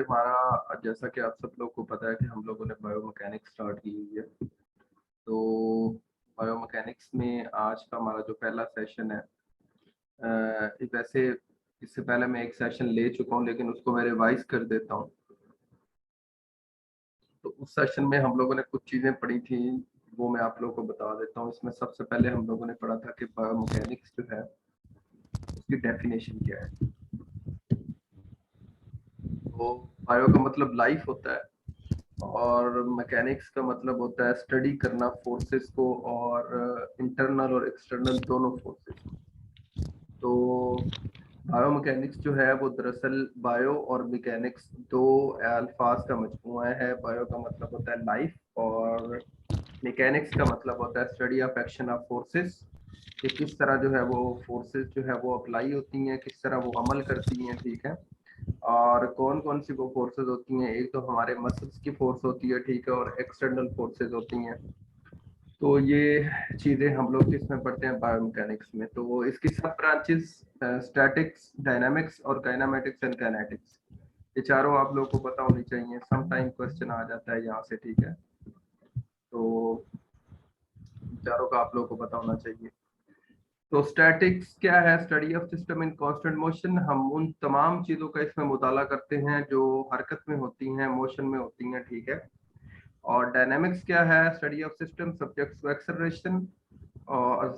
हमारा जैसा कि आप सब लोग को पता है कि हम लोगों ने बायोमैकेनिक्स स्टार्ट की हुई है। तो बायोमैकेनिक्स में आज का हमारा जो पहला सेशन है, वैसे इससे पहले मैं एक सेशन ले चुका हूँ लेकिन उसको मैं रिवाइज कर देता हूँ। तो उस सेशन में हम लोगों ने कुछ चीज़ें पढ़ी थी, वो मैं आप लोगों को बता देता हूँ। इसमें सबसे पहले हम लोगों ने पढ़ा था कि बायोमैकेनिक्स जो है उसकी डेफिनेशन क्या है। तो बायो का मतलब लाइफ होता है और मैकेनिक्स का मतलब होता है स्टडी करना फोर्सेस को, और इंटरनल और एक्सटर्नल दोनों फोर्सेस को। तो बायोमैकेनिक्स जो है वो दरअसल बायो और मैकेनिक्स दो अल्फाज का मजमूआ है। बायो का मतलब होता है लाइफ और मैकेनिक्स का मतलब होता है study of action of forces, कि किस तरह जो है वो फोर्सेस जो है वो अप्लाई होती हैं, किस तरह वो अमल करती हैं, ठीक है। और कौन कौन सी वो फोर्सेस होती हैं, एक तो हमारे मसल्स की फोर्स होती है, ठीक है, और एक्सटर्नल फोर्सेस होती हैं। तो ये चीज़ें हम लोग इसमें पढ़ते हैं बायोमैकेनिक्स में। तो इसकी सब ब्रांचेस स्टैटिक्स, डायनामिक्स और काइनेमेटिक्स एंड काइनेटिक्स, ये चारों आप लोगों को पता होनी चाहिए। सम टाइम क्वेश्चन आ जाता है यहाँ से, ठीक है। तो चारों का आप लोगों को पता होना चाहिए। तो स्टैटिक्स क्या है? Study of system in constant motion. हम उन तमाम चीज़ों का इसमें मुताला करते हैं जो हरकत में होती हैं, मोशन में होती हैं, ठीक है। और डायनामिक्स क्या है? Study of system subject to acceleration और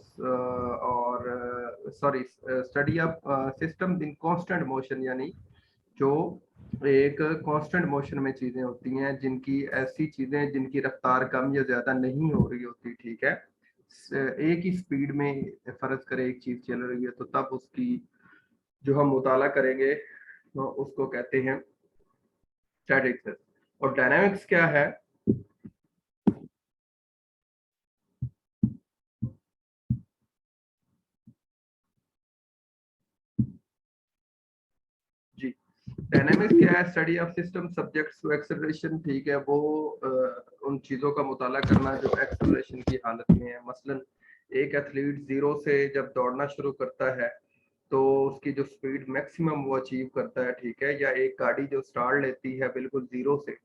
sorry, study of system in constant motion, यानी जो एक कांस्टेंट मोशन में चीजें होती हैं, जिनकी ऐसी चीजें जिनकी रफ्तार कम या ज्यादा नहीं हो रही होती, ठीक है। एक ही स्पीड में फर्ज करे एक चीज चल रही है तो तब उसकी जो हम मुताला करेंगे तो उसको कहते हैं स्टैटिक्स। और डायनामिक्स क्या है? जी, डायनामिक्स क्या है? Study of system subjects to acceleration, ठीक है। वो उन चीज़ों का मुताला करना जो एक्सेलरेशन की हालत में है। मसलन एक एथलीट जीरो से जब दौड़ना शुरू करता है तो उसकी जो स्पीड मैक्सिमम वो अचीव करता है, ठीक है। या एक गाड़ी जो स्टार्ट लेती है बिल्कुल जीरो से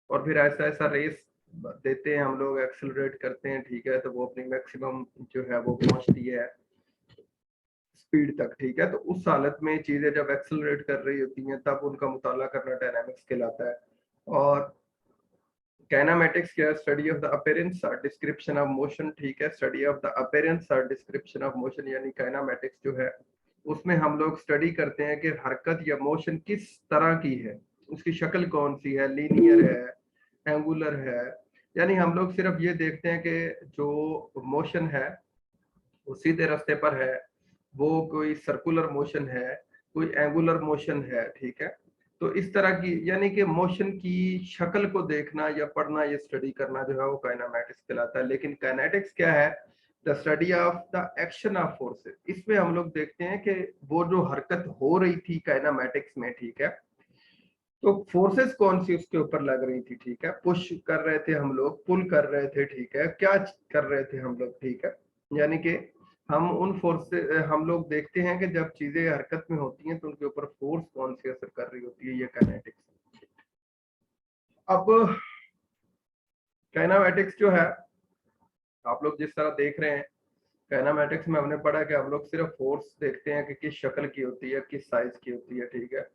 और फिर ऐसा ऐसा रेस देते हैं हम लोग, एक्सेलरेट करते हैं, ठीक है, तो वो अपनी मैक्सिमम जो है वो पहुंचती है स्पीड तक, ठीक है। तो उस हालत में चीजें जब एक्सेलरेट कर रही होती हैं तब उनका मुताला करना डायनामिक्स कहलाता है। और काइनेमैटिक्स क्या है? स्टडी ऑफ द अपीयरेंस और डिस्क्रिप्शन ऑफ मोशन, ठीक है। स्टडी ऑफ द अपीयरेंस और डिस्क्रिप्शन ऑफ मोशन, यानी काइनेमैटिक्स जो है उसमें हम लोग स्टडी करते हैं कि हरकत या मोशन किस तरह की है, उसकी शक्ल कौन सी है, लीनियर है, एंगुलर है। यानी हम लोग सिर्फ ये देखते हैं कि जो मोशन है वो सीधे रास्ते पर है, वो कोई सर्कुलर मोशन है, कोई एंगुलर मोशन है, ठीक है। तो इस तरह की, यानी कि मोशन की शक्ल को देखना या पढ़ना, ये स्टडी करना जो है वो काइनेमैटिक्स कहलाता है। लेकिन काइनेटिक्स क्या है? The study of the action of forces. इसमें हम लोग देखते हैं कि वो जो हरकत हो रही थी काइनेमैटिक्स में, ठीक है, तो फोर्सेस कौन सी उसके ऊपर लग रही थी, ठीक है। पुश कर रहे थे हम लोग, पुल कर रहे थे, ठीक है, क्या कर रहे थे हम लोग, ठीक है। यानी कि हम उन फोर्स से हम लोग देखते हैं कि जब चीजें हरकत में होती हैं तो उनके ऊपर फोर्स कौन सी असर कर रही होती है, ये काइनेटिक्स। अब काइनेमैटिक्स जो है, आप लोग जिस तरह देख रहे हैं, काइनेमैटिक्स में हमने पढ़ा कि हम लोग सिर्फ फोर्स देखते हैं कि किस शक्ल की होती है, किस साइज की होती है, ठीक है।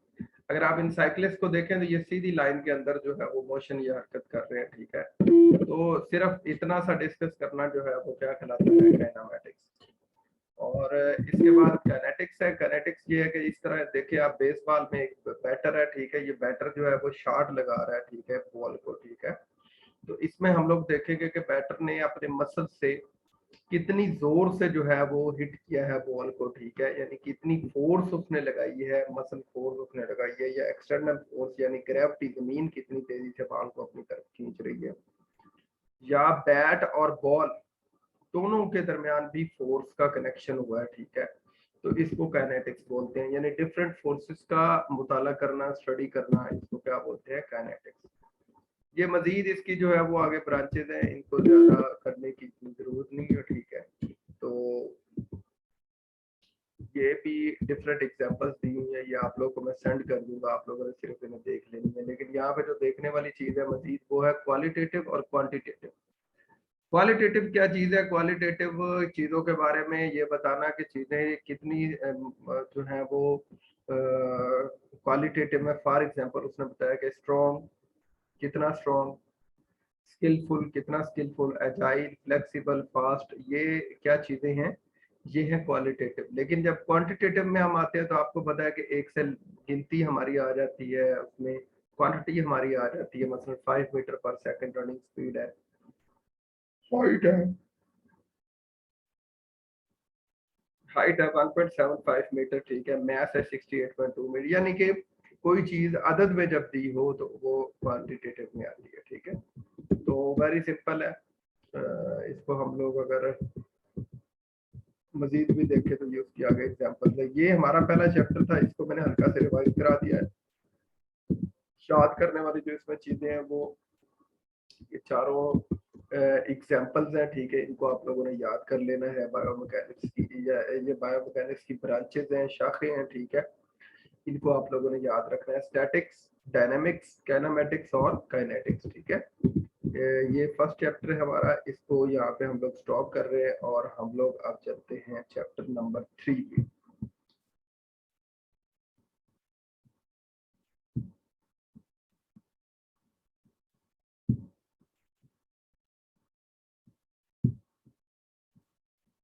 अगर आप इन साइक्लिस्ट को देखें तो ये सीधी लाइन के अंदर जो है वो मोशन या हरकत कर रहे हैं, ठीक है। तो सिर्फ इतना सा डिस्कस करना जो है वो क्या कहलाता है? काइनेमैटिक्स। और इसके बाद काइनेटिक्स है। काइनेटिक्स ये है कि इस तरह देखिए, आप बेसबॉल में एक बैटर है, ठीक है, ये बैटर जो है वो शॉट लगा रहा है, ठीक है, बॉल को, ठीक है। तो इसमें हम लोग देखेंगे कि बैटर ने अपने मसल से कितनी जोर से जो है वो हिट किया है बॉल को, ठीक है, यानी कितनी फोर्स उसने लगाई है, मसल फोर्स उसने लगाई है, या एक्सटर्नल फोर्स यानी ग्रेविटी, जमीन कितनी तेजी से बॉल को अपनी तरफ खींच रही है, या बैट और बॉल दोनों के दरमियान भी फोर्स का कनेक्शन हुआ है, ठीक है। तो इसको काइनेटिक्स बोलते हैं, यानी डिफरेंट फोर्सेस का मुताला करना, स्टडी करना, इसको क्या बोलते हैं? काइनेटिक्स। ये मजीद इसकी जो है वो आगे ब्रांचेज हैं, इनको ज्यादा करने की जरूरत नहीं है, ठीक है। तो ये भी डिफरेंट एग्जांपल्स दी हुई है, ये आप लोगों को मैं सेंड कर दूंगा, आप लोगों ने सिर्फ इन्हें देख लेनी है। लेकिन यहाँ पे जो देखने वाली चीज है मजीद वो है क्वालिटेटिव और क्वांटिटेटिव। क्वालिटेटिव क्या चीज है? क्वालिटेटिव चीजों के बारे में ये बताना कि चीजें कितनी जो है वो क्वालिटेटिव में, फॉर एग्जांपल उसने बताया कि स्ट्रॉन्ग कितना स्ट्रॉन्ग, स्किलफुल कितना स्किलफुल, एजाइल, फ्लेक्सिबल, फास्ट, ये क्या चीजें हैं? ये है क्वालिटेटिव। लेकिन जब क्वांटिटेटिव में हम आते हैं तो आपको पता है कि एक से गिनती हमारी आ जाती है, उसमें क्वांटिटी हमारी आ जाती है। मतलब 5 मीटर पर सेकंड रनिंग स्पीड है, हाइट है 1.75 मीटर, ठीक है, मैथ है 68.2 मीटर। यानी कि कोई चीज अदद में जब दी हो तो वो क्वांटिटेटिव में आती है, ठीक है। तो वेरी सिंपल है। इसको हम लोग अगर मजीद भी देखें तो ये उसकी आगे एग्जांपल है। ये हमारा पहला चैप्टर था, इसको मैंने हल्का से रिवाइज करा दिया है। याद करने वाली जो इसमें चीजें हैं वो ये चारों एग्जांपल्स हैं, ठीक है। इनको आप लोगों ने याद कर लेना है। बायोमैकेनिक्स की ये बायोमैकेनिक्स की ब्रांचेज हैं, शाखें हैं, ठीक है। इनको आप लोगों ने याद रखना है, स्टैटिक्स, डायनामिक्स, काइनेमेटिक्स और काइनेटिक्स, ठीक है। ये फर्स्ट चैप्टर है हमारा, इसको यहाँ पे हम लोग स्टॉप कर रहे हैं और हम लोग अब चलते हैं चैप्टर नंबर 3 पे।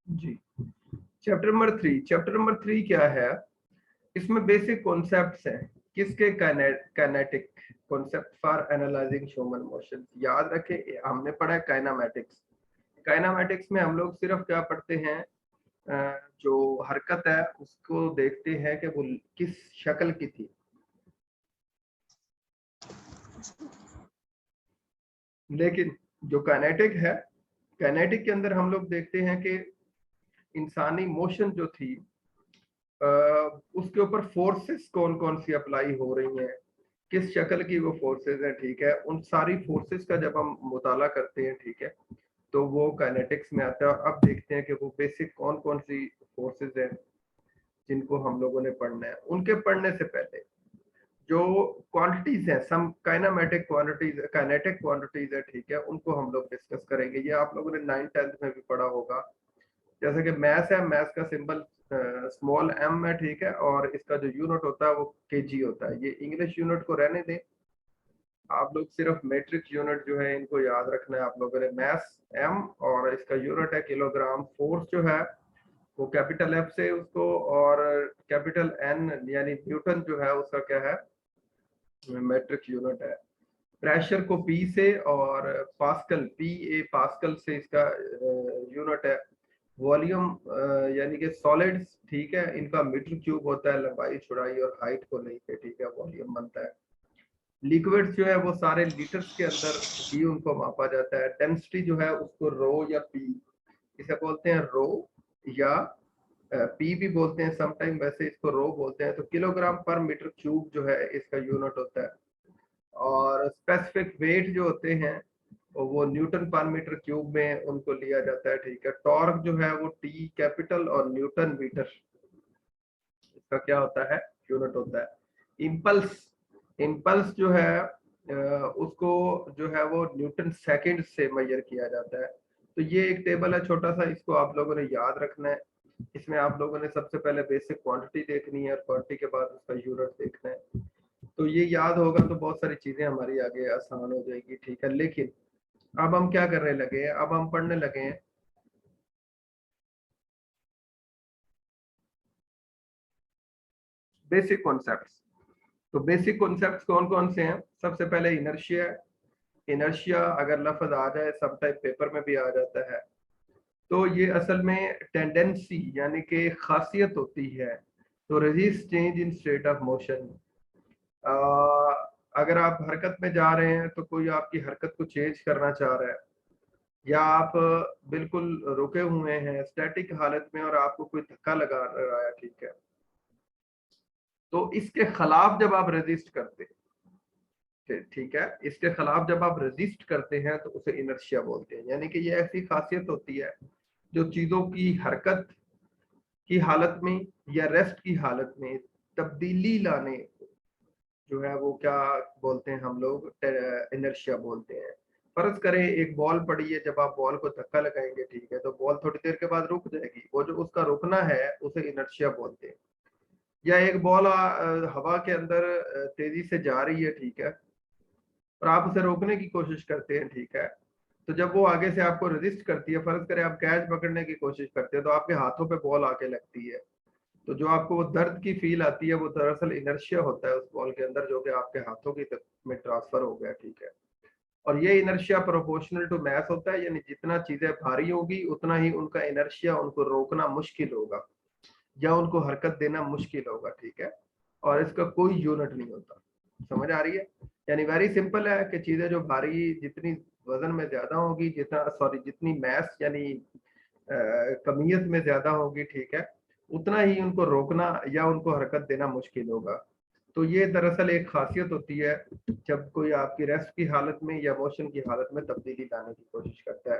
जी, चैप्टर नंबर 3 क्या है? इसमें बेसिक कॉन्सेप्ट्स हैं किसके? Kinetic concept for analysing human motion. याद रखें हमने पढ़ा है काइनामेटिक्स। काइनामेटिक्स में हम लोग सिर्फ क्या पढ़ते हैं? जो हरकत है उसको देखते हैं कि वो किस शक्ल की थी। लेकिन जो काइनेटिक है, काइनेटिक के अंदर हम लोग देखते हैं कि इंसानी मोशन जो थी उसके ऊपर फोर्सेस कौन कौन सी अप्लाई हो रही हैं, किस शक्ल की वो फोर्सेस हैं, ठीक है। उन सारी फोर्सेस का जब हम मुताला करते हैं, ठीक है, तो वो काइनेटिक्स में आता है। और अब देखते हैं कि वो बेसिक कौन कौन सी फोर्सेस हैं जिनको हम लोगों ने पढ़ना है। उनके पढ़ने से पहले जो क्वांटिटीज हैं, सम काइनेमेटिक क्वांटिटीज, काइनेटिक क्वांटिटीज है, ठीक है, उनको हम लोग डिस्कस करेंगे। ये आप लोगों ने 9th-10th में भी पढ़ा होगा। जैसे कि मैथ है, मैथ का सिंबल स्मॉल m है, ठीक है, और इसका जो यूनिट होता है वो केजी होता है। ये इंग्लिश यूनिट को रहने दें, आप लोग सिर्फ मैट्रिक यूनिट जो है इनको याद रखना है आप लोगों ने। मैथ m और इसका यूनिट है किलोग्राम। फोर्स जो है वो कैपिटल F से उसको, और कैपिटल N यानी न्यूटन जो है उसका क्या है? मैट्रिक यूनिट है। प्रेशर को P से, और पास्कल PA पास्कल से इसका यूनिट है। वॉल्यूम यानी कि सॉलिड्स, ठीक है, इनका मीटर क्यूब होता है, लंबाई चौड़ाई और हाइट को लेके, ठीक है, वॉल्यूम बनता है। लिक्विड्स जो है वो सारे लीटर्स के अंदर ही उनको मापा जाता है। डेंसिटी जो है उसको रो या पी, इसे बोलते हैं रो या पी भी बोलते हैं समटाइम, वैसे इसको रो बोलते हैं। तो किलोग्राम पर मीटर क्यूब जो है इसका यूनिट होता है। और स्पेसिफिक वेट जो होते हैं वो न्यूटन पर मीटर क्यूब में उनको लिया जाता है, ठीक है। टॉर्क जो है वो टी कैपिटल और न्यूटन मीटर, इसका क्या होता है? यूनिट होता है। इम्पल्स, इम्पल्स जो है उसको जो है वो न्यूटन सेकंड से मेजर किया जाता है। तो ये एक टेबल है छोटा सा, इसको आप लोगों ने याद रखना है। इसमें आप लोगों ने सबसे पहले बेसिक क्वांटिटी देखनी है और क्वांटिटी के बाद उसका यूनिट देखना है। तो ये याद होगा तो बहुत सारी चीजें हमारी आगे आसान हो जाएगी, ठीक है। लेकिन अब हम क्या करने लगे हैं? अब हम पढ़ने लगे हैं बेसिक कॉन्सेप्ट्स। तो बेसिक कॉन्सेप्ट्स कौन कौन से हैं? सबसे पहले इनर्शिया। इनर्शिया अगर लफ्ज आ जाए, सब टाइप पेपर में भी आ जाता है, तो ये असल में टेंडेंसी यानी कि खासियत होती है तो resist change in state of motion. अगर आप हरकत में जा रहे हैं तो कोई आपकी हरकत को चेंज करना चाह रहा है, या आप बिल्कुल रुके हुए हैं स्टैटिक हालत में और आपको कोई धक्का लगा रहा है, ठीक है, तो इसके खिलाफ जब आप रेजिस्ट करते हैं, ठीक है, इसके खिलाफ जब आप रेजिस्ट करते हैं तो उसे इनर्शिया बोलते हैं। यानी कि ये ऐसी खासियत होती है जो चीजों की हरकत की हालत में या रेस्ट की हालत में तब्दीली लाने जो है वो क्या बोलते हैं हम लोग, इनर्शिया बोलते हैं। फर्ज करें एक बॉल पड़ी है, जब आप बॉल को धक्का लगाएंगे ठीक है, तो बॉल थोड़ी देर के बाद रुक जाएगी, वो जो उसका रुकना है उसे इनर्शिया बोलते हैं। या एक बॉल हवा के अंदर तेजी से जा रही है ठीक है, और आप उसे रोकने की कोशिश करते हैं ठीक है, तो जब वो आगे से आपको रेजिस्ट करती है, फर्ज करें आप कैच पकड़ने की कोशिश करते हैं, तो आपके हाथों पे बॉल आके लगती है, तो जो आपको वो दर्द की फील आती है वो दरअसल इनर्शिया होता है उस बॉल के अंदर, जो कि आपके हाथों की में ट्रांसफर हो गया ठीक है। और ये इनर्शिया प्रोपोर्शनल टू मैस होता है, यानी जितना चीजें भारी होगी उतना ही उनका इनर्शिया, उनको रोकना मुश्किल होगा या उनको हरकत देना मुश्किल होगा ठीक है। और इसका कोई यूनिट नहीं होता। समझ आ रही है? यानी वेरी सिंपल है कि चीजें जो भारी, जितनी वजन में ज्यादा होगी, जितना सॉरी जितनी मैस यानी कमियत में ज्यादा होगी ठीक है, उतना ही उनको रोकना या उनको हरकत देना मुश्किल होगा। तो ये दरअसल एक खासियत होती है जब कोई आपकी रेस्ट की हालत में या मोशन की हालत में तब्दीली लाने की कोशिश करता है।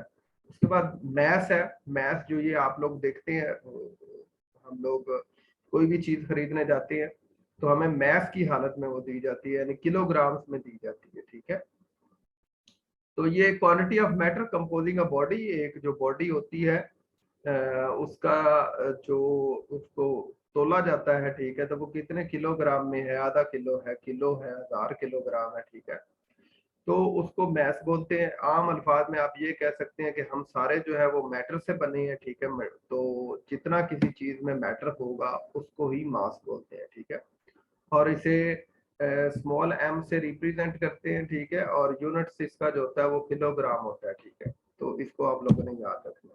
उसके बाद मैस है। मैस जो ये आप लोग देखते हैं, हम लोग कोई भी चीज खरीदने जाते हैं तो हमें मैस की हालत में वो दी जाती है, यानी किलोग्राम्स में दी जाती है ठीक है। तो ये quantity of matter composing a body, एक जो बॉडी होती है उसका जो उसको तोला जाता है ठीक है, तो वो कितने किलोग्राम में है, आधा किलो है 1000 किलोग्राम है ठीक है, तो उसको मैस बोलते हैं। आम अल्फाज में आप ये कह सकते हैं कि हम सारे जो है वो मैटर से बने हैं ठीक है, तो जितना किसी चीज में मैटर होगा उसको ही मास बोलते हैं ठीक है। और इसे स्मॉल एम से रिप्रेजेंट करते हैं ठीक है, और यूनिट्स इसका जो होता है वो किलोग्राम होता है ठीक है। तो इसको आप लोगों ने याद रखना।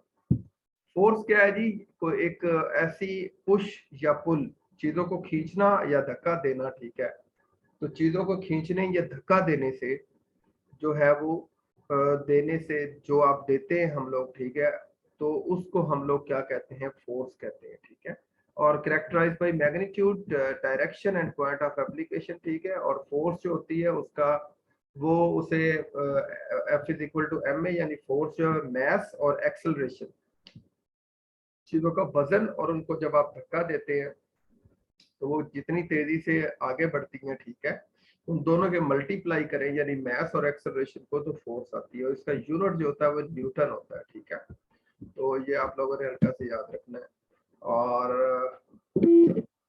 फोर्स क्या है जी? कोई एक ऐसी पुश या पुल, चीजों को खींचना या धक्का देना ठीक है। तो चीजों को खींचने या धक्का देने से जो है वो देने से जो आप देते हैं हम लोग ठीक है, तो उसको हम लोग क्या कहते हैं? फोर्स कहते हैं ठीक है। और characterise by magnitude, direction and point of application ठीक है। और फोर्स जो होती है उसका वो उसे F is equal to M A, यानी फोर्स जो है मैस और एक्सेलरेशन, चीजों का वजन, और उनको जब आप धक्का देते हैं तो वो जितनी तेजी से आगे बढ़ती हैं ठीक है, उन दोनों के मल्टीप्लाई करें यानी मैस और एक्सेलरेशन को, तो फोर्स आती है। और इसका यूनिट जो होता है वो न्यूटन होता है ठीक है। तो ये आप लोगों ने हल्का से याद रखना है। और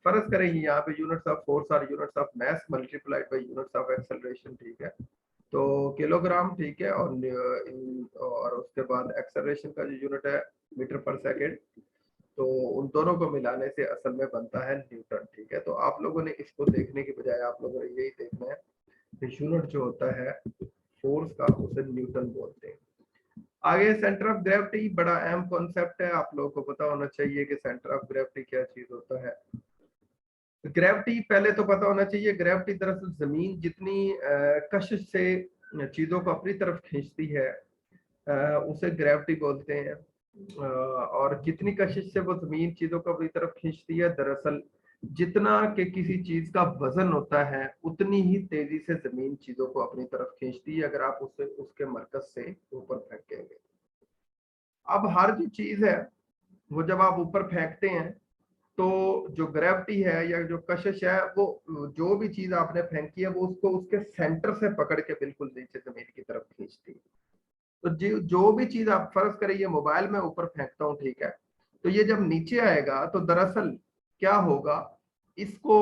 फर्ज करें यहाँ पे यूनिट्स ऑफ फोर्स और units of mass multiplied by units of acceleration ठीक है, तो किलोग्राम ठीक है। और उसके बाद एक्सेलरेशन का जो यूनिट है मीटर पर सेकेंड, तो उन दोनों को मिलाने से असल में बनता है न्यूटन ठीक है। तो आप लोगों ने इसको देखने की बजाय आप लोगों ने यही देखना है कि यूनिट जो होता है फोर्स का उसे न्यूटन बोलते हैं। आगे सेंटर ऑफ ग्रेविटी बड़ा अहम कॉन्सेप्ट है, आप लोगों को पता होना चाहिए कि सेंटर ऑफ ग्रेविटी क्या चीज होता है। ग्रेविटी पहले तो पता होना चाहिए, ग्रेविटी दरअसल जमीन जितनी कशिश से चीजों को अपनी तरफ खींचती है उसे ग्रेविटी बोलते हैं। और कितनी कशिश से वो जमीन चीजों को अपनी तरफ खींचती है, दरअसल जितना कि किसी चीज का वजन होता है उतनी ही तेजी से जमीन चीजों को अपनी तरफ खींचती है अगर आप उसे उसके मरकज से ऊपर फेंकेंगे। अब हर जो चीज है वो जब आप ऊपर फेंकते हैं तो जो ग्रेविटी है या जो कशिश है वो जो भी चीज आपने फेंकी है वो उसको उसके सेंटर से पकड़ के बिल्कुल नीचे जमीन की तरफ खींचती है। तो जो भी चीज आप फर्ज करें, ये मोबाइल में ऊपर फेंकता हूँ ठीक है, तो ये जब नीचे आएगा तो दरअसल क्या होगा, इसको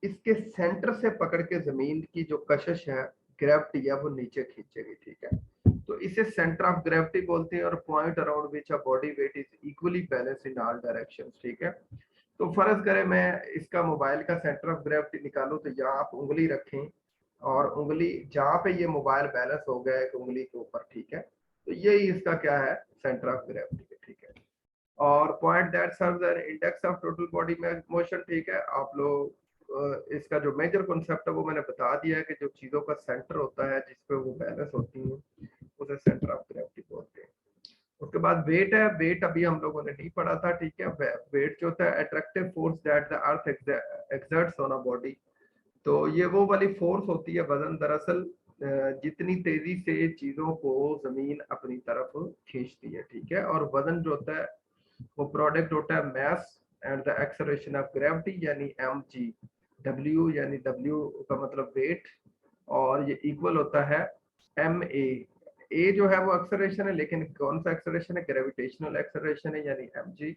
इसके सेंटर से पकड़ के जमीन की जो कशिश है, ग्रेविटी है, वो नीचे खींचेगी ठीक है। तो इसे सेंटर ऑफ ग्रेविटी बोलते हैं। और point around which a body weight is equally balance in all directions ठीक है। तो फर्ज करें मैं इसका मोबाइल का सेंटर ऑफ ग्रेविटी निकालूं, तो यहाँ आप उंगली रखें और उंगली जहाँ पे ये मोबाइल बैलेंस हो गया एक उंगली के ऊपर ठीक है, तो यही इसका क्या है? सेंटर ऑफ ग्रेविटी ठीक है। और point that serves an index of total body motion ठीक है। आप लोग इसका जो मेजर कॉन्सेप्ट है वो मैंने बता दिया है कि जो चीजों का सेंटर होता है जिसपे वो बैलेंस होती है उसे सेंटर ऑफ ग्रेविटी बोलते हैं। उसके बाद वेट है। वेट अभी हम लोगों ने नहीं पढ़ा था ठीक है। वेट जो होता है attractive force that the earth exerts on a body, तो ये वो वाली फोर्स होती है, वजन दरअसल जितनी तेजी से चीजों को जमीन अपनी तरफ खींचती है ठीक है। और वजन जो होता है वो प्रोडक्ट होता है mass and the acceleration of gravity यानी mg, w यानी w का मतलब वेट, और ये इक्वल होता है ma। a जो है वो एक्सेलरेशन है, लेकिन कौन सा एक्सेलरेशन है, ग्रेविटेशनल एक्सेलरेशन है यानी mg।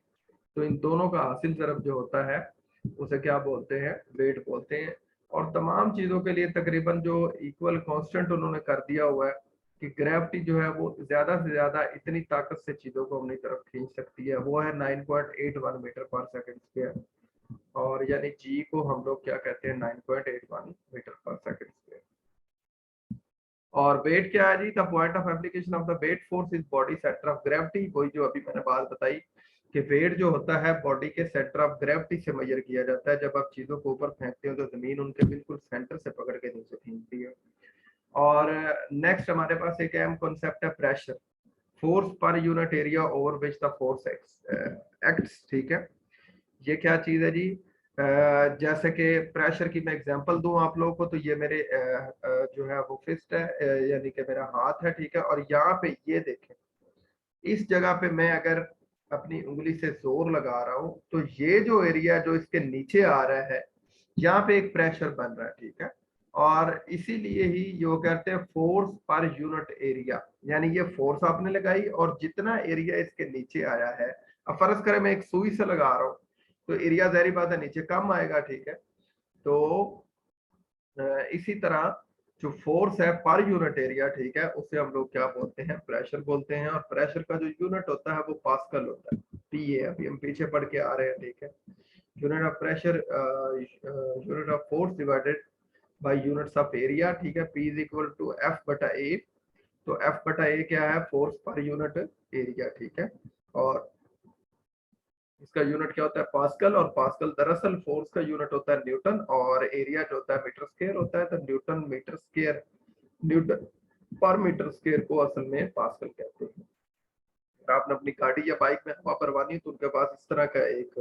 तो इन दोनों का हासिल ज़रब जो होता है उसे क्या बोलते हैं, वेट बोलते हैं। और तमाम चीज़ों के लिए तकरीबन जो इक्वल कांस्टेंट उन्होंने कर दिया हुआ है कि ग्रेविटी जो है वो ज़्यादा से ज़्यादा इतनी ताकत से चीज़ों को अपनी तरफ खींच सकती है, वो है 9.81 मीटर पर सेकंड स्क्वायर, और यानी जी को हम लोग क्या कहते हैं, 9.81 मीटर पर सेकंड स्क्वायर। और वेट क्या है जी, the point of application of the weight force is body centre of gravity. वही जो अभी मैंने बात बताई कि वेट जो होता है बॉडी के सेंटर ऑफ ग्रेविटी से मेजर किया जाता है। जब आप चीजों को ऊपर फेंकते हो तो जमीन उनके बिल्कुल सेंटर से पकड़ के नीचे खींचती है। और नेक्स्ट हमारे पास एक अहम कॉन्सेप्ट है pressure, force per unit area over which the force acts. ठीक है, ये क्या चीज है जी, जैसे कि प्रेशर की मैं एग्जांपल दूं आप लोगों को, तो ये मेरे जो है वो फिस्ट है, यानी कि मेरा हाथ है, ठीक है। और यहाँ पे ये देखें, इस जगह पे मैं अगर अपनी उंगली से जोर लगा रहा हूं तो ये जो एरिया जो इसके नीचे आ रहा है, यहाँ पे एक प्रेशर बन रहा है, ठीक है। और इसीलिए ही ये कहते हैं फोर्स पर यूनिट एरिया, यानी ये फोर्स आपने लगाई और जितना एरिया इसके नीचे आया है, अब फर्ज करें मैं एक सुई से लगा रहा हूँ तो एरिया जाहिर बात है नीचे कम आएगा, ठीक है। तो इसी तरह जो फोर्स है पर यूनिट एरिया, ठीक है, उसे हम लोग क्या बोलते हैं, प्रेशर बोलते हैं। और प्रेशर का जो यूनिट होता है वो पास्कल होता है, पीए, अभी हम पीछे पढ़ के आ रहे हैं, ठीक है। Unit of pressure, unit of force divided by units of area, ठीक है। P is equal to F बटा ए। तो एफ बटा ए क्या है, फोर्स पर यूनिट एरिया, ठीक है। और इसका यूनिट क्या होता है, पास्कल। और पास्कल दरअसल फोर्स का यूनिट होता है न्यूटन, और एरिया जो होता है मीटर स्क्वायर होता है। तो न्यूटन मीटर स्क्वायर, न्यूटन पर मीटर स्क्वायर को असल में पास्कल कहते हैं। अगर आपने अपनी गाड़ी या बाइक में हवा भरवानी है तो उनके पास इस तरह का एक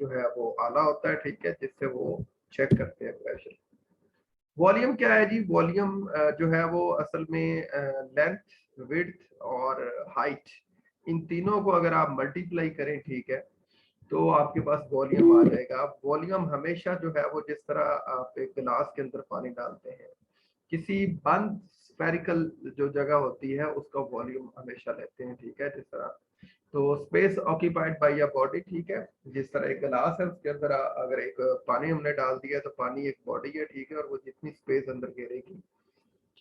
जो है वो आला होता है, ठीक है, जिससे वो चेक करते हैं प्रेशर। वॉल्यूम क्या है जी, वॉल्यूम जो है वो असल में लेंथ, विड्थ और हाइट, इन तीनों को अगर आप मल्टीप्लाई करें, ठीक है, तो आपके पास वॉल्यूम आ जाएगा। वॉल्यूम हमेशा जो है वो जिस तरह आप एक गिलास के अंदर पानी डालते हैं, किसी बंद स्फेरिकल जो जगह होती है उसका वॉल्यूम हमेशा लेते हैं, ठीक है। जिस तरह तो space occupied by a body, ठीक है। जिस तरह एक गिलास है उसके अंदर अगर एक पानी हमने डाल दिया तो पानी एक बॉडी है, ठीक है, और वो जितनी स्पेस अंदर घेरेगी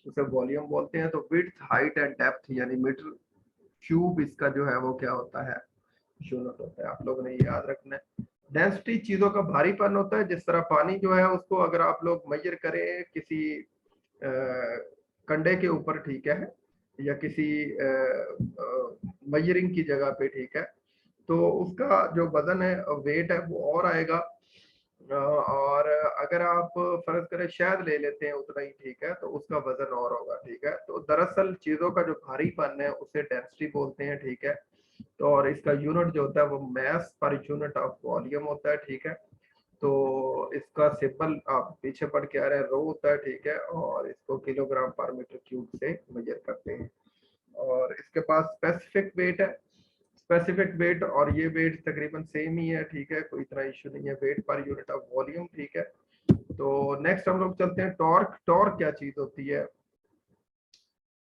उसे वॉल्यूम बोलते हैं। तो विड्थ, हाइट एंड डेप्थ यानी मीटर क्यूब इसका जो है वो क्या होता है, यूनिट होता है। आप लोगों ने ये याद रखना है। डेंसिटी चीजों का भारीपन होता है। जिस तरह पानी जो है उसको अगर आप लोग मेजर करें किसी कंडे के ऊपर, ठीक है, या किसी मेजरिंग की जगह पे, ठीक है, तो उसका जो वजन है, वेट है, वो और आएगा। और अगर आप फर्ज करें शहद ले लेते हैं उतना ही, ठीक है, तो उसका वजन और होगा, ठीक है। तो दरअसल चीजों का जो भारीपन है उसे डेंसिटी बोलते हैं, ठीक है। तो और इसका यूनिट जो होता है वो mess per unit of volume होता है, ठीक है। तो इसका सिंबल आप पीछे पढ़ के आ रहे हैं, रो होता है, ठीक है, और इसको किलोग्राम पर मीटर क्यूब से मेजर करते हैं। और इसके पास स्पेसिफिक वेट है, स्पेसिफिक वेट और ये वेट तकरीबन सेम ही है, ठीक है, कोई इतना इशू नहीं है, wait per unit of volume, ठीक है। तो नेक्स्ट हम लोग चलते हैं टॉर्क। टॉर्क क्या चीज होती है,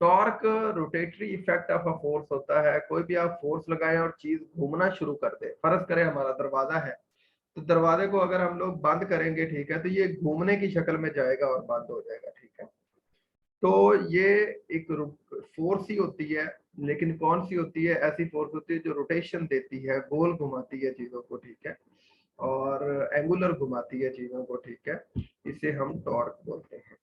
torque rotatory effect of a force होता है। कोई भी आप फोर्स लगाएं और चीज घूमना शुरू कर दे, फर्ज करें हमारा दरवाजा है, तो दरवाजे को अगर हम लोग बंद करेंगे, ठीक है, तो ये घूमने की शक्ल में जाएगा और बंद हो जाएगा, ठीक है। तो ये एक फोर्स ही होती है, लेकिन कौन सी होती है, ऐसी फोर्स होती है जो रोटेशन देती है, गोल घुमाती है चीजों को, ठीक है, और एंगुलर घुमाती है चीजों को, ठीक है। इसे हम टॉर्क बोलते हैं।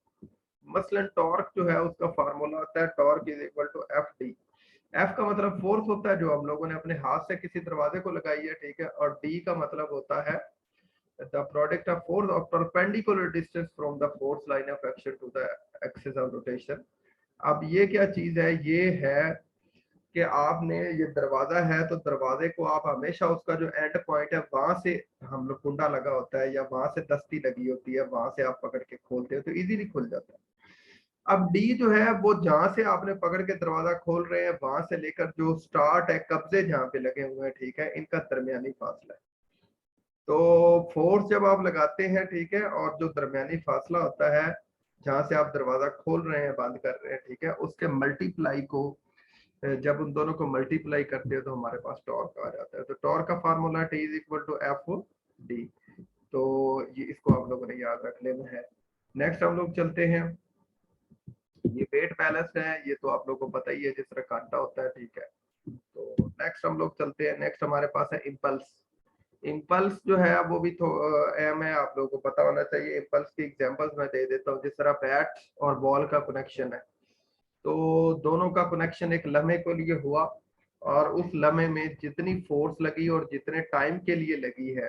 मसलन टॉर्क जो है उसका फार्मूला होता है torque is equal to F D. F का मतलब फोर्स होता है जो हम लोगों ने अपने हाथ से किसी दरवाजे को लगाई है, ठीक है, और डी का मतलब होता है the product of force of perpendicular distance from the force line of action to the axis of rotation। अब ये क्या चीज है, ये है कि आपने ये दरवाजा है तो दरवाजे को आप हमेशा उसका जो एंड पॉइंट है वहां से, हम लोग कुंडा लगा होता है या वहां से दस्ती लगी होती है, वहां से आप पकड़ के खोलते हो तो इजीली खुल जाता है। अब डी जो है वो जहां से आपने पकड़ के दरवाजा खोल रहे हैं वहां से लेकर जो स्टार्ट है, कब्जे जहां पे लगे हुए हैं, ठीक है, इनका दरमियानी फासला है। तो फोर्स जब आप लगाते हैं, ठीक है, और जो दरमियानी फासला होता है जहां से आप दरवाजा खोल रहे हैं, बंद कर रहे हैं, ठीक है, उसके मल्टीप्लाई को जब उन दोनों को मल्टीप्लाई करते हैं तो हमारे पास टॉर्क आ जाता है। तो टॉर्क का formula T is equal to F D. तो ये इसको आप लोगों ने याद रख लेना है। नेक्स्ट हम लोग चलते हैं, ये वेट बैलेंस है, ये तो आप लोगों को पता ही है जिस तरह कांटा होता है, ठीक है। तो नेक्स्ट हम लोग चलते हैं, नेक्स्ट हमारे पास है इम्पल्स। इम्पल्स जो है वो भी तो अहम है, आप लोगों को पता होना चाहिए। इम्पल्स की एग्जांपल्स मैं दे देता हूँ, जिस तरह बैट और बॉल का कनेक्शन है, तो दोनों का कनेक्शन एक लम्हे के लिए हुआ, और उस लम्हे में जितनी फोर्स लगी और जितने टाइम के लिए लगी है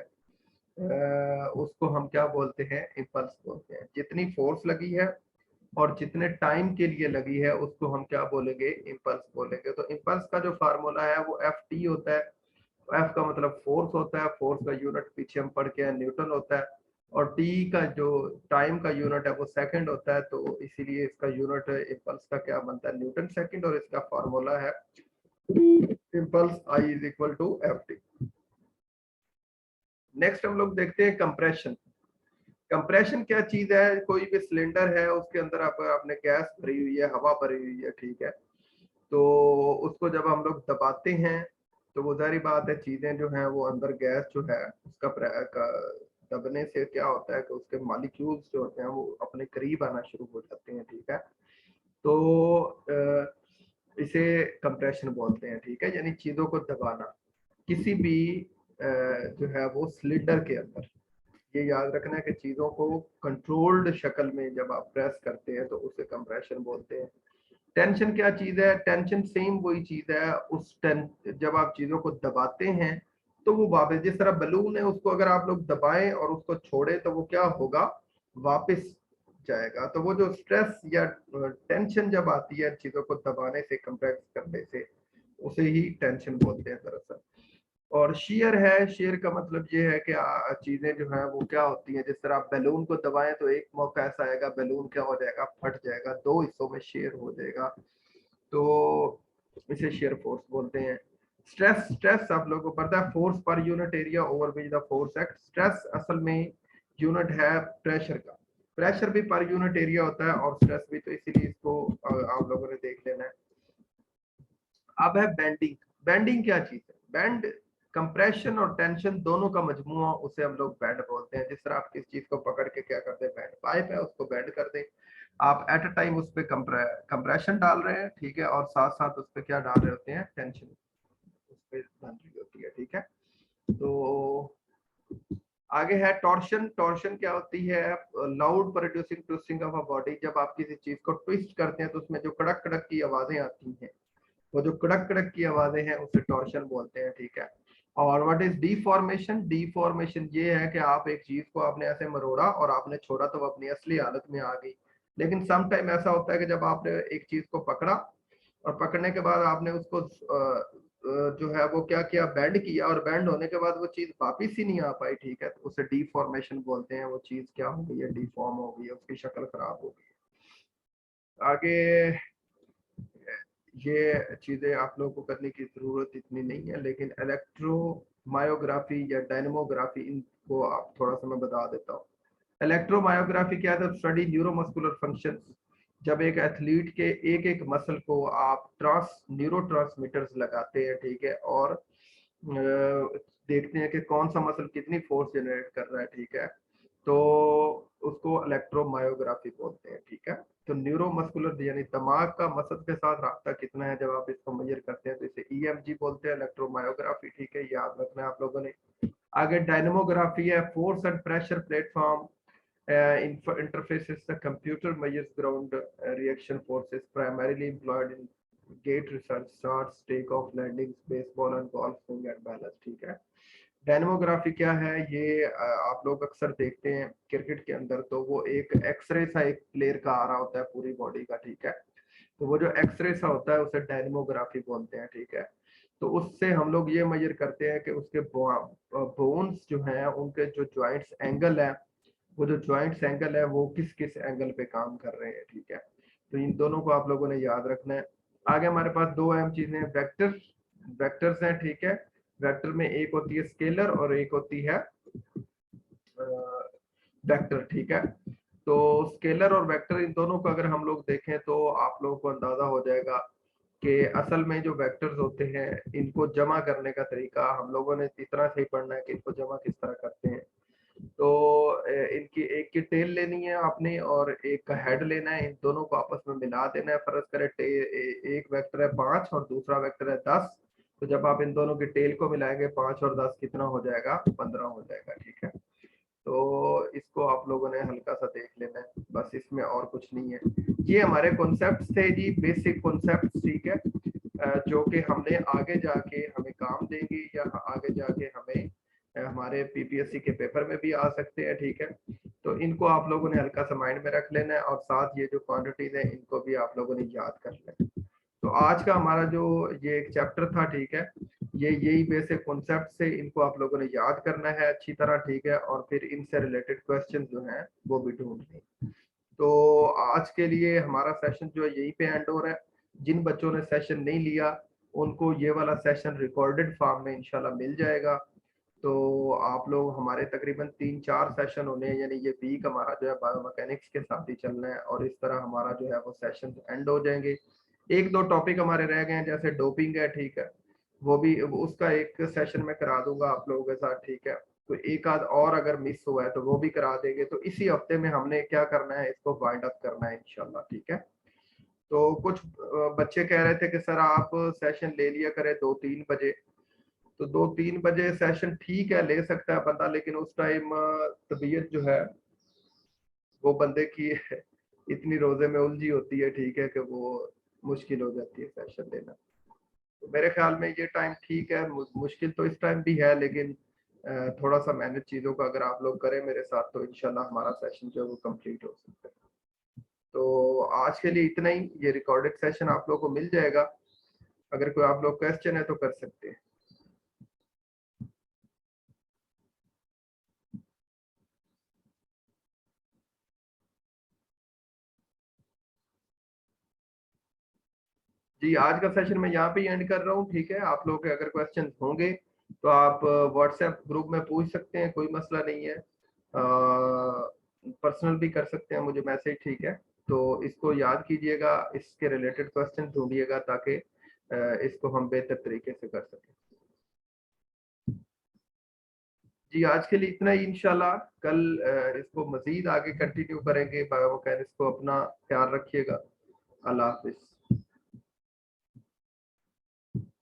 उसको हम क्या बोलते हैं, इम्पल्स बोलते हैं। जितनी फोर्स लगी है और जितने टाइम के लिए लगी है उसको हम क्या बोलेंगे, इम्पल्स बोलेंगे। तो इम्पल्स का जो फार्मूला है वो एफ टी होता है। एफ का मतलब फोर्स होता है, फोर्स का यूनिट पीछे हम पढ़ के न्यूटन होता है, और टी का जो टाइम का यूनिट है वो सेकंड होता है। तो इसीलिए इसका यूनिट इम्पल्स का क्या बनता है, न्यूटन सेकंड, और इसका फार्मूला है impulse I is equal to F T. Next हम लोग देखते हैं कंप्रेशन। कंप्रेशन क्या चीज है, कोई भी सिलेंडर है उसके अंदर आपने गैस भरी हुई है, हवा भरी हुई है, ठीक है, तो उसको जब हम लोग दबाते हैं तो वो जारी बात है, चीजें जो है वो अंदर गैस जो है उसका दबने से क्या होता है कि उसके मॉलिक्यूल्स जो होते हैं वो अपने करीब आना शुरू हो जाते हैं, ठीक है। तो इसे कंप्रेशन बोलते हैं, ठीक है, यानी चीजों को दबाना किसी भी जो है वो सिलेंडर के अंदर। ये याद रखना है कि चीजों को कंट्रोल्ड शक्ल में जब आप प्रेस करते हैं तो उसे कंप्रेशन बोलते हैं। टेंशन क्या चीज है, टेंशन सेम वही चीज है, जब आप चीजों को दबाते हैं तो वो वापस, जिस तरह बलून है उसको अगर आप लोग दबाएं और उसको छोड़े तो वो क्या होगा, वापस जाएगा। तो वो जो स्ट्रेस या टेंशन जब आती है चीजों को दबाने से, कंप्रेस करने से, उसे ही टेंशन बोलते हैं दरअसल। और शेयर है, शेयर का मतलब ये है कि चीजें जो है वो क्या होती हैं, जिस तरह आप बैलून को दबाएं तो एक मौका ऐसा आएगा बैलून क्या हो जाएगा, फट जाएगा, दो हिस्सों में शेयर हो जाएगा। तो इसे शेयर फोर्स बोलते हैं। स्ट्रेस, स्ट्रेस आप लोगों को पता है, force per unit area over which the force act. Stress असल में यूनिट है प्रेशर का, प्रेशर भी पर यूनिट एरिया होता है और स्ट्रेस भी, तो इसीलिए इसको आप लोगों ने देख लेना है। अब है बेंडिंग। बेंडिंग क्या चीज है, बेंड कंप्रेशन और टेंशन दोनों का मजमुआ, उसे हम लोग बेंड बोलते हैं। जिस तरह आप किस चीज को पकड़ के क्या करते हैं, बेंड पाइप है उसको बेंड कर दें, आप एट अ टाइम उस पर कंप्रेशन डाल रहे हैं, ठीक है, और साथ साथ उस पर क्या डाल रहे होते हैं, टेंशन उस पर बन रही होती है, ठीक है। तो आगे है टॉर्शन। टॉर्शन क्या होती है, loud producing twisting of a body. जब आप किसी चीज को ट्विस्ट करते हैं तो उसमें जो कड़क कड़क की आवाजें आती हैं, वो जो कड़क कड़क की आवाजें हैं उसे टॉर्शन बोलते हैं, ठीक है। और व्हाट इज डीफॉर्मेशन, डीफॉर्मेशन ये है कि आप एक चीज को आपने ऐसे मरोड़ा और आपने छोड़ा तो वो अपनी असली हालत में आ गई। लेकिन सम टाइम ऐसा होता है कि जब आपने एक चीज को पकड़ा और पकड़ने के बाद आपने उसको जो है वो क्या किया, बैंड किया, और बैंड होने के बाद वो चीज वापिस ही नहीं आ पाई, ठीक है, तो उसे डीफॉर्मेशन बोलते हैं। वो चीज क्या हो गई है, डिफॉर्म हो गई है, उसकी शक्ल खराब हो गई है। आगे ये चीजें आप लोगों को करने की जरूरत इतनी नहीं है, लेकिन इलेक्ट्रोमायोग्राफी या डायनमोग्राफी, इनको आप थोड़ा सा मैं बता देता हूँ। इलेक्ट्रोमायोग्राफी क्या है, स्टडी न्यूरोमस्कुलर फंक्शन। जब एक एथलीट के एक एक मसल को आप न्यूरो लगाते हैं, ठीक है, और देखते हैं कि कौन सा मसल कितनी फोर्स जनरेट कर रहा है, ठीक है, तो उसको इलेक्ट्रोमायोग्राफी बोलते हैं, ठीक है। तो न्यूरोमस्कुलर यानी दिमाग का मसल के साथ रास्ता कितना है, जब आप इसको मेजर करते हैं तो इसे ईएमजी बोलते हैं, इलेक्ट्रोमायोग्राफी, ठीक है, याद रखना है आप लोगों ने। आगे डायनेमोग्राफी है, force and pressure platform interfaces. The computer measures ground reaction forces primarily employed in gate research, starts, takeoff, landings, baseball and golf swing and balance, ठीक है। डायनेमोग्राफी क्या है, ये आप लोग अक्सर देखते हैं क्रिकेट के अंदर, तो वो एक एक्सरे सा एक प्लेयर का आ रहा होता है पूरी बॉडी का, ठीक है, तो वो जो एक्सरे सा होता है उसे डायनेमोग्राफी बोलते हैं, ठीक है। तो उससे हम लोग ये मेजर करते हैं कि उसके बोन्स जो हैं उनके जो ज्वाइंट्स एंगल है, वो जो ज्वाइंट्स एंगल है वो किस किस एंगल पे काम कर रहे हैं, ठीक है। तो इन दोनों को आप लोगों ने याद रखना है। आगे हमारे पास दो अहम चीजें वेक्टर, वेक्टर्स हैं, ठीक है। वेक्टर में एक होती है स्केलर और एक होती है वेक्टर, ठीक है। तो स्केलर और वेक्टर इन दोनों को अगर हम लोग देखें तो आप लोगों को अंदाजा हो जाएगा कि असल में जो वेक्टर्स होते हैं इनको जमा करने का तरीका हम लोगों ने इतना सही पढ़ना है कि इनको जमा किस तरह करते हैं। तो इनकी एक की टेल लेनी है आपने और एक का हेड लेना है, इन दोनों को आपस में मिला देना है। फर्ज करें एक वेक्टर है 5 और दूसरा वेक्टर है 10, तो जब आप इन दोनों की टेल को मिलाएंगे 5 और 10 कितना हो जाएगा, 15 हो जाएगा, ठीक है। तो इसको आप लोगों ने हल्का सा देख लेना है, बस इसमें और कुछ नहीं है। ये हमारे कॉन्सेप्ट्स थे जी, बेसिक कॉन्सेप्ट्स, ठीक है, जो कि हमने आगे जाके हमें काम देंगे या आगे जाके हमें हमारे पीपीएससी के पेपर में भी आ सकते हैं, ठीक है। तो इनको आप लोगों ने हल्का सा माइंड में रख लेना है और साथ ये जो क्वांटिटीज है इनको भी आप लोगों ने याद कर लेना है। तो आज का हमारा जो ये एक चैप्टर था, ठीक है, ये यही बेसिक कॉन्सेप्ट से इनको आप लोगों ने याद करना है अच्छी तरह, ठीक है, और फिर इनसे रिलेटेड क्वेश्चन जो हैं वो भी ढूंढने। तो आज के लिए हमारा सेशन जो है यहीं पे एंड हो रहा है। जिन बच्चों ने सेशन नहीं लिया उनको ये वाला सेशन रिकॉर्डेड फॉर्म में इंशाल्लाह मिल जाएगा। तो आप लोग हमारे तकरीबन 3-4 सेशन होने हैं, यानी ये वीक हमारा जो है बायोमैकेनिक्स के साथ ही चलना है और इस तरह हमारा जो है वो सेशन एंड हो जाएंगे। एक दो टॉपिक हमारे रह गए हैं जैसे डोपिंग है, ठीक है, वो भी उसका एक सेशन में करा दूंगा आप लोगों के साथ, ठीक है। तो एक आध और अगर मिस हुआ है तो वो भी करा देंगे। तो इसी हफ्ते में हमने क्या करना है, इसको वाइंड अप करना है इंशाल्लाह, ठीक है। तो कुछ बच्चे कह रहे थे कि सर आप सेशन ले लिया करें 2-3 बजे। तो 2-3 बजे सेशन ठीक है, ले सकता है बंदा, लेकिन उस टाइम तबीयत जो है वो बंदे की इतनी रोजे में उलझी होती है, ठीक है, कि वो मुश्किल हो जाती है सेशन लेना। तो मेरे ख्याल में ये टाइम ठीक है, मुश्किल तो इस टाइम भी है, लेकिन थोड़ा सा मेहनत चीजों का अगर आप लोग करें मेरे साथ तो इंशाल्लाह हमारा सेशन जो है वो कंप्लीट हो सकता है। तो आज के लिए इतना ही, ये रिकॉर्डेड सेशन आप लोग को मिल जाएगा। अगर कोई आप लोग क्वेश्चन है तो कर सकते हैं। जी, आज का सेशन मैं यहाँ पे ही एंड कर रहा हूँ, ठीक है। आप लोग के अगर क्वेश्चन होंगे तो आप व्हाट्सएप ग्रुप में पूछ सकते हैं, कोई मसला नहीं है। पर्सनल भी कर सकते हैं मुझे मैसेज, ठीक है। तो इसको याद कीजिएगा, इसके रिलेटेड क्वेश्चन ढूंढिएगा ताकि इसको हम बेहतर तरीके से कर सकें। जी, आज के लिए इतना ही, इंशाल्लाह कल इसको मजीद आगे कंटिन्यू करेंगे। बायोमैकेनिक्स को अपना ख्याल रखिएगा। अल्लाह हाफिज।